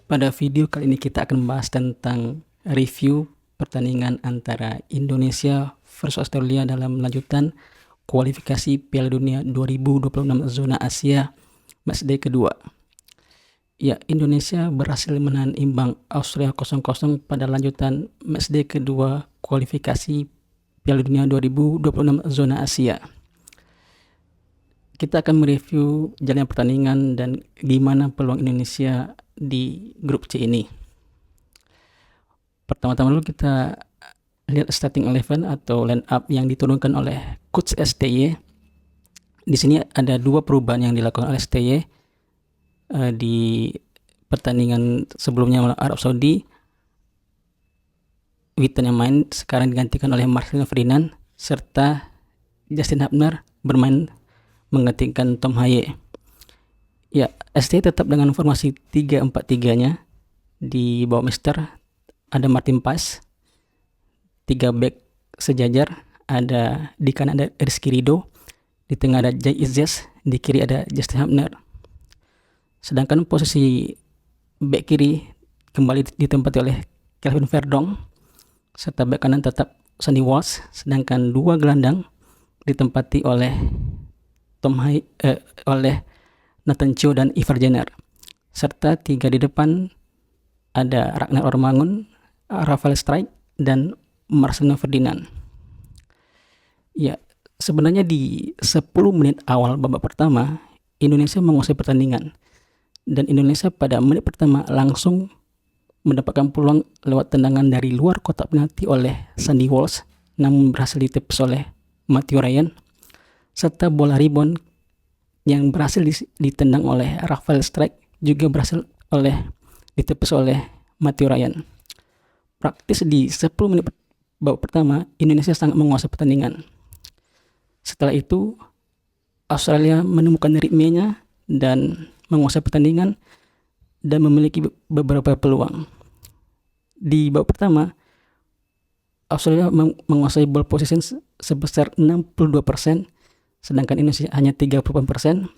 Pada video kali ini kita akan membahas tentang review pertandingan antara Indonesia versus Australia dalam lanjutan kualifikasi Piala Dunia 2026 zona Asia matchday kedua. Ya, Indonesia berhasil menahan imbang Australia 0-0 pada lanjutan matchday kedua kualifikasi Piala Dunia 2026 zona Asia. Kita akan mereview jalannya pertandingan dan gimana peluang Indonesia di grup C ini. Pertama-tama dulu kita lihat starting 11 atau line up yang diturunkan oleh coach STY. Di sini ada dua perubahan yang dilakukan oleh STY di pertandingan sebelumnya melawan Arab Saudi. Witan yang main sekarang digantikan oleh Marcelino Ferdinand serta Justin Hubner bermain menggantikan Tom Haye. Ya, STY tetap dengan formasi 3-4-3-nya. Di bawah Mister ada Martin Paes, 3 back sejajar, ada di kanan ada Rizky Ridho, di tengah ada Jay Izzes, di kiri ada Justin Hubner. Sedangkan posisi back kiri kembali ditempati oleh Kelvin Verdong, serta back kanan tetap Sonny Walsh, sedangkan dua gelandang ditempati oleh oleh Nathan Cho dan Ivar Jenner, serta 3 di depan ada Ragnar Ormangun, Rafael Strijk, dan Marcelino Ferdinand. Ya, sebenarnya di 10 menit awal babak pertama Indonesia menguasai pertandingan, dan Indonesia pada menit pertama langsung mendapatkan peluang lewat tendangan dari luar kotak penalti oleh Sonny Walsh, namun berhasil ditepis oleh Matthew Ryan, serta bola rebound yang berhasil ditendang oleh Rafael Strijk juga berhasil ditepis oleh Matthew Ryan. Praktis di 10 menit babak pertama Indonesia sangat menguasai pertandingan. Setelah itu Australia menemukan ritmenya dan menguasai pertandingan dan memiliki beberapa peluang. Di babak pertama Australia menguasai ball possession sebesar 62%, sedangkan Indonesia hanya 38%.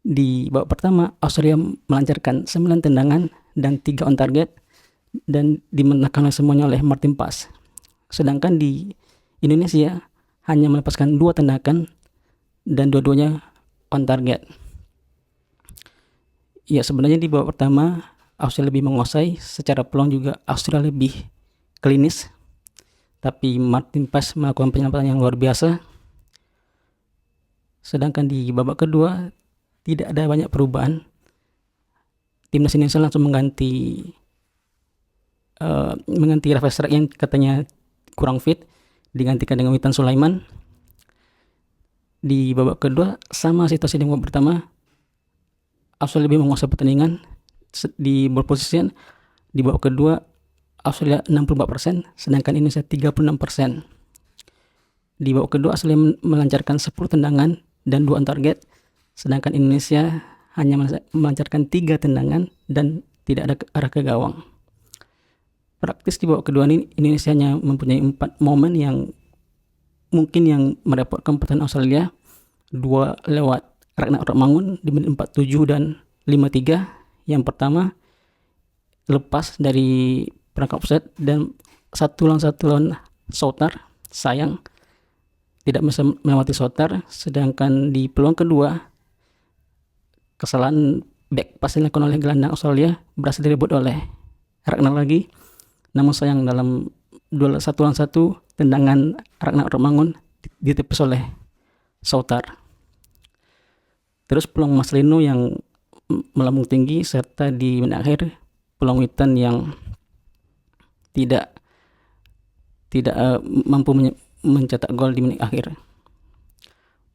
Di babak pertama Australia melancarkan 9 tendangan dan 3 on target dan dimenangkan semuanya oleh Martin Paes. Sedangkan di Indonesia hanya melepaskan 2 tendangan dan dua-duanya on target. Ya, sebenarnya di babak pertama Australia lebih menguasai, secara peluang juga Australia lebih klinis, tapi Martin Paes melakukan penyelamatan yang luar biasa. Sedangkan di babak kedua tidak ada banyak perubahan. Timnas Indonesia langsung mengganti Rafael Strijk yang katanya kurang fit, digantikan dengan Witan Sulaiman. Di babak kedua sama situasi di babak pertama, Australia lebih menguasai pertandingan di ball position. Di babak kedua Australia 64%, sedangkan Indonesia 36%. Di babak kedua Australia melancarkan 10 tendangan dan 2 on target, sedangkan Indonesia hanya melancarkan 3 tendangan dan tidak ada arah ke gawang. Praktis di babak kedua ini Indonesia hanya mempunyai 4 momen yang mungkin yang merepotkan pertahanan Australia. 2 lewat Ragnar Ormangun di menit 47 dan 53. Yang pertama lepas dari perangkap offside dan 1 lawan Soutar, sayang tidak bisa melewati Soutar. Sedangkan di peluang kedua kesalahan back pass yang dilakukan oleh gelandang Australia berhasil direbut oleh Ragnar lagi, namun sayang dalam duel 1 lawan 1 tendangan Ragnar Ormangun ditepis oleh Soutar. Terus peluang Marcelino yang melambung tinggi, serta di menit akhir peluang Witan yang tidak mampu mencetak gol di menit akhir.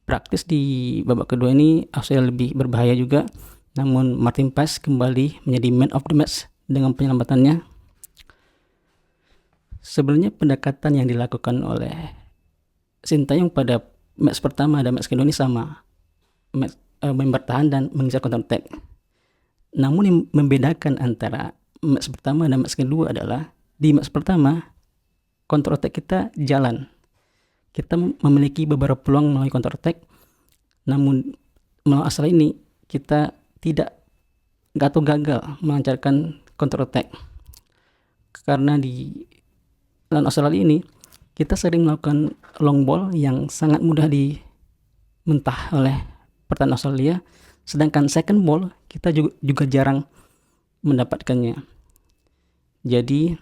Praktis di babak kedua ini Australia lebih berbahaya juga, namun Martin Paes kembali menjadi man of the match dengan penyelamatannya. Sebenarnya pendekatan yang dilakukan oleh Sintayong pada match pertama dan match kedua ini sama, main bertahan dan mengejar counter attack. Namun yang membedakan antara match pertama dan match kedua adalah di match pertama counter attack kita jalan. Kita memiliki beberapa peluang melalui counter attack, namun melawan Australia ini kita tidak atau gagal melancarkan counter attack. Karena di lawan Australia ini kita sering melakukan long ball yang sangat mudah dimentah oleh pertahanan Australia, sedangkan second ball kita juga jarang mendapatkannya. Jadi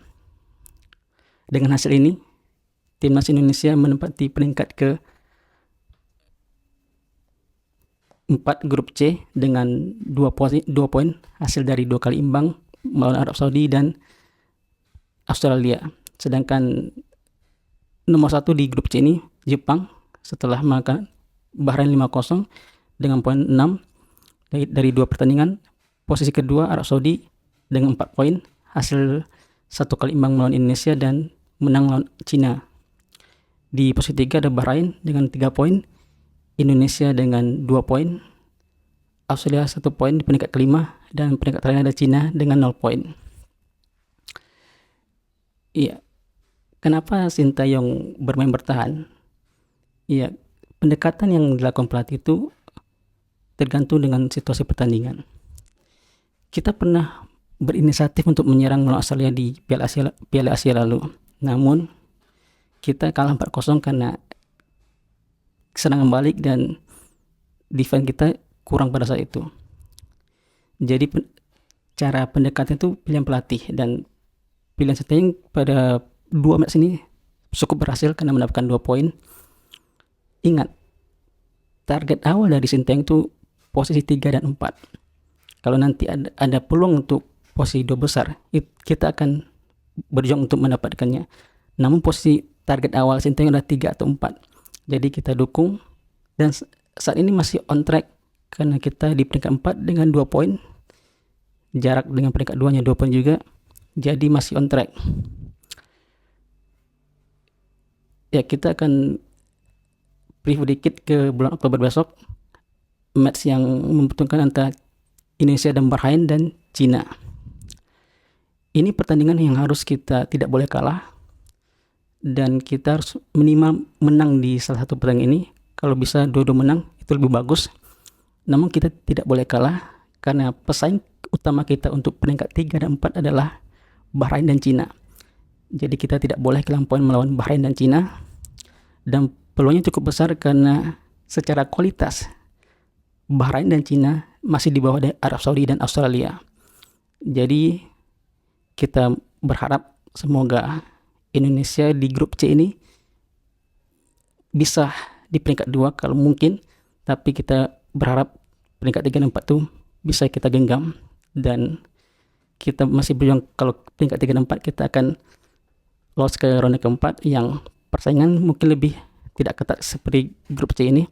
dengan hasil ini timnas Indonesia menempati peringkat ke 4 grup C dengan 2 poin hasil dari 2 kali imbang melawan Arab Saudi dan Australia. Sedangkan nomor 1 di grup C ini Jepang setelah mengalahkan Bahrain 5-0 dengan poin 6 dari 2 pertandingan. Posisi kedua Arab Saudi dengan 4 poin hasil 1 kali imbang melawan Indonesia dan menang lawan Cina. Di posisi 3 ada Bahrain dengan 3 poin, Indonesia dengan 2 poin, Australia 1 poin di peringkat kelima, dan peringkat terakhir ada Cina dengan 0 poin. Iya, kenapa Sintayong bermain bertahan? Iya, pendekatan yang dilakukan pelatih itu tergantung dengan situasi pertandingan. Kita pernah berinisiatif untuk menyerang melawan Australia di Piala Asia lalu. Namun kita kalah 4-0 karena serangan balik dan defense kita kurang pada saat itu. Jadi cara pendekatan itu pilihan pelatih, dan pilihan Sintayong pada 2 match ini cukup berhasil karena mendapatkan 2 poin. Ingat, target awal dari Sintayong itu posisi 3 dan 4. Kalau nanti ada peluang untuk posisi 2 besar, kita akan berjuang untuk mendapatkannya. Namun posisi target awal Sintayong adalah 3 atau 4. Jadi kita dukung, dan saat ini masih on track karena kita di peringkat 4 dengan 2 poin. Jarak dengan peringkat 2-nya 2 poin juga. Jadi masih on track. Ya, kita akan preview dikit ke bulan Oktober besok. Match yang membutuhkan antara Indonesia dan Bahrain dan Cina. Ini pertandingan yang harus kita tidak boleh kalah, dan kita harus minimal menang di salah satu pertandingan ini. Kalau bisa dua-dua menang itu lebih bagus. Namun kita tidak boleh kalah karena pesaing utama kita untuk peringkat 3 dan 4 adalah Bahrain dan Cina. Jadi kita tidak boleh kehilangan poin melawan Bahrain dan Cina. Dan peluangnya cukup besar karena secara kualitas Bahrain dan Cina masih di bawah dari Arab Saudi dan Australia. Jadi kita berharap semoga Indonesia di grup C ini bisa di peringkat 2 kalau mungkin, tapi kita berharap peringkat 3 dan 4 tuh bisa kita genggam, dan kita masih berjuang kalau peringkat 3 dan 4 kita akan lolos ke ronde keempat yang persaingan mungkin lebih tidak ketat seperti grup C ini.